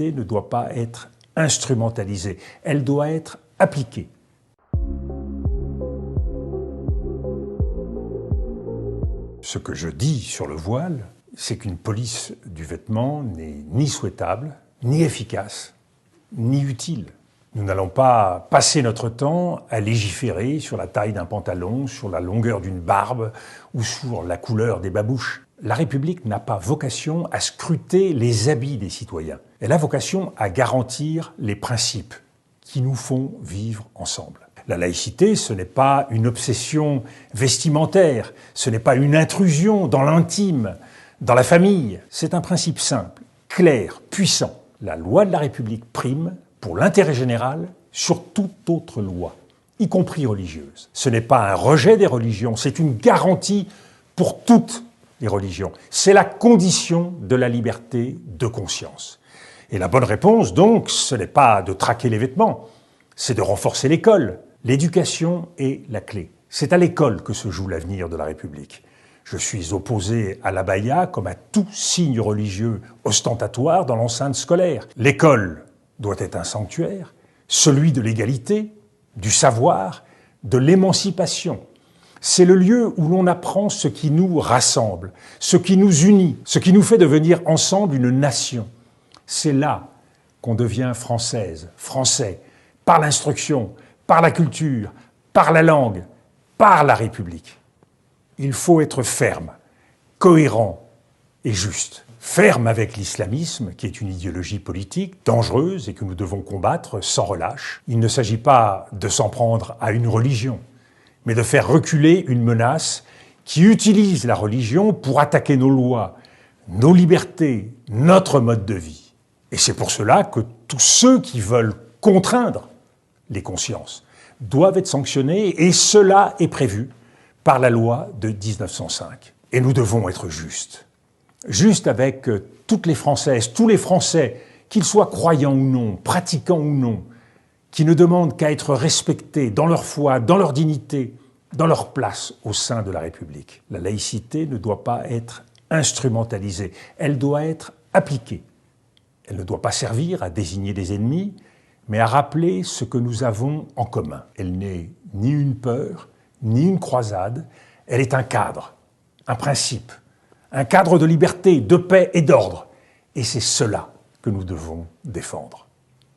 ne doit pas être instrumentalisée, elle doit être appliquée. Ce que je dis sur le voile, c'est qu'une police du vêtement n'est ni souhaitable, ni efficace, ni utile. Nous n'allons pas passer notre temps à légiférer sur la taille d'un pantalon, sur la longueur d'une barbe ou sur la couleur des babouches. La République n'a pas vocation à scruter les habits des citoyens. Elle a vocation à garantir les principes qui nous font vivre ensemble. La laïcité, ce n'est pas une obsession vestimentaire, ce n'est pas une intrusion dans l'intime, dans la famille. C'est un principe simple, clair, puissant. La loi de la République prime pour l'intérêt général sur toute autre loi, y compris religieuse. Ce n'est pas un rejet des religions, c'est une garantie pour toutes les religions. C'est la condition de la liberté de conscience. Et la bonne réponse, donc, ce n'est pas de traquer les vêtements, c'est de renforcer l'école. L'éducation est la clé. C'est à l'école que se joue l'avenir de la République. Je suis opposé à l'abaya comme à tout signe religieux ostentatoire dans l'enceinte scolaire. L'école doit être un sanctuaire, celui de l'égalité, du savoir, de l'émancipation. C'est le lieu où l'on apprend ce qui nous rassemble, ce qui nous unit, ce qui nous fait devenir ensemble une nation. C'est là qu'on devient française, français, par l'instruction, par la culture, par la langue, par la République. Il faut être ferme, cohérent et juste. Ferme avec l'islamisme, qui est une idéologie politique dangereuse et que nous devons combattre sans relâche. Il ne s'agit pas de s'en prendre à une religion, mais de faire reculer une menace qui utilise la religion pour attaquer nos lois, nos libertés, notre mode de vie. Et c'est pour cela que tous ceux qui veulent contraindre les consciences doivent être sanctionnés, et cela est prévu par la loi de 1905. Et nous devons être justes. Juste avec toutes les Françaises, tous les Français, qu'ils soient croyants ou non, pratiquants ou non, qui ne demandent qu'à être respectés dans leur foi, dans leur dignité, dans leur place au sein de la République. La laïcité ne doit pas être instrumentalisée, elle doit être appliquée. Elle ne doit pas servir à désigner des ennemis, mais à rappeler ce que nous avons en commun. Elle n'est ni une peur, ni une croisade, elle est un cadre, un principe, un cadre de liberté, de paix et d'ordre. Et c'est cela que nous devons défendre.